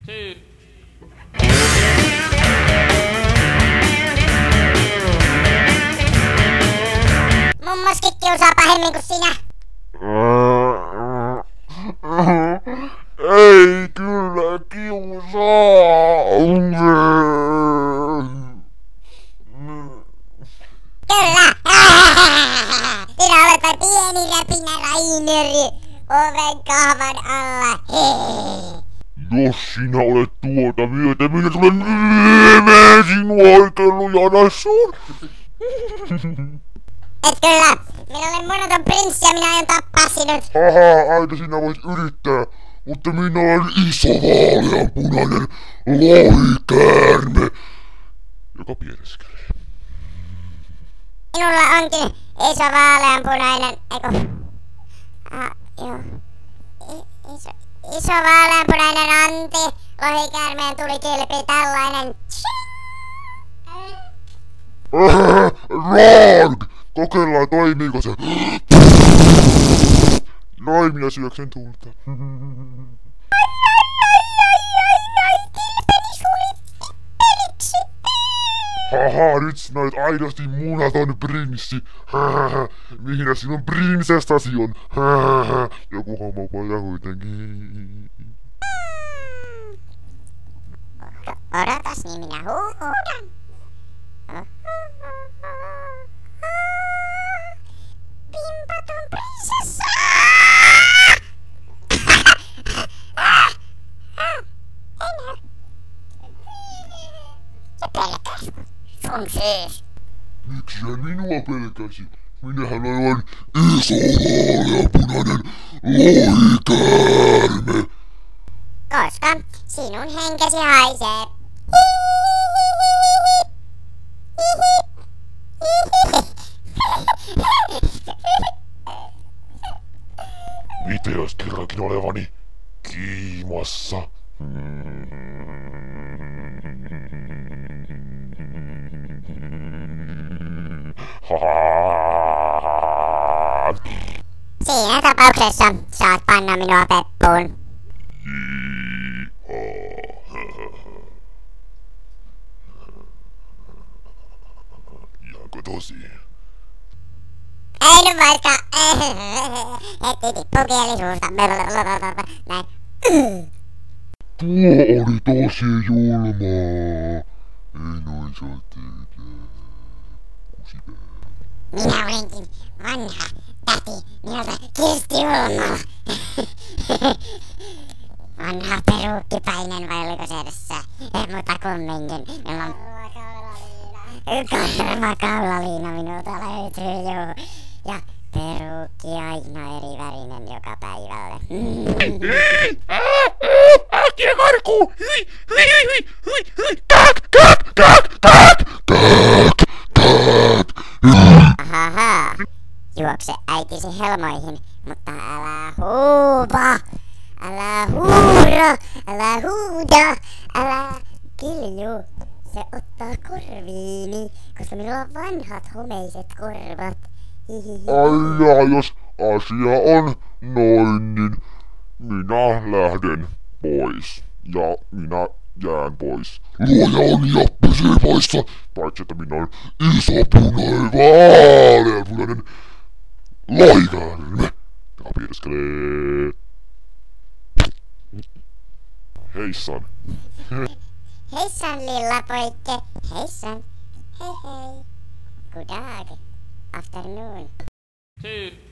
2. Mummoskin kiusaa pahemmin kuin sinä. Ei kyllä kiusaa. Kyllä. Sinä olet vain pieni räpinä Raineri oven kahvan alla. Jos sinä olet tuota myötä, minä tulen lyömään sinua oikein lujana sun. Et kyllä. Minä olen monoton prinssi ja minä aion tappaa sinut. Haha, aina sinä voit yrittää, mutta minä olen iso vaaleanpunainen lohikäärme, joka piereskelee. Minulla onkin iso vaaleanpunainen, iso vaaleanpunainen Antti. Lohikäärmeen tuli kilpi tällainen. Rarg! Kokeillaan toimiiko se. Noin minä syöksyn tulta. Haha, nyt sinä olet aidosti munaton prinssi. Mihinä sinun prinsessasi on? Joku homopoika kuitenkin. Odotas, niin minä huudan. Pimpaton prinsessa! Se pelkäs. Sun siis. Miksi hän minua pelkäsi? Minähän olen iso vaaleanpunainen lohikäärme. Koska sinun henkesi haisee. Mitä jos kerrankin olevani kiimassa? Siinä tapauksessa saat panna minua peppuun. Ihanko tosi? Ei nyt vaikka. Heti tippuu kieli suusta. Näin. Tuo oli tosi julmaa. Ei noin saa tehdä. Kusipää. Minä olenkin vanha täti nimeltä Kirsti Julmala. Vanha peruukkipäinen vai oliko se edessä? Mutta kumminkin. Meillä on karva kaulaliina minulta löytyy juu. Ja peruukki aina eri värinen joka päivälle. Äkkiä karkuun! Hyi! Hyi! Hyi! Hyi! Hyi! Kääk! Kääk! Kääk! Kääk! Kääk! Kääk! Ahaha. Juokse äitisi helmoihin, mutta älä huuva. Älä huuda. Älä huuda. Älä kilju. Se ottaa korviini, koska minulla on vanhat homeiset korvat. Ai ja jos asia on noin, niin minä lähden pois. Ja minä jään pois. Luoja on ja pysyy poissa. Paitsi että minä olen iso vaaleanpunainen lohikäärme, joka piereskelee. Heissan. Heissan lillapoikke. Heissan. Hei hei. Good dag. Afternoon. 2.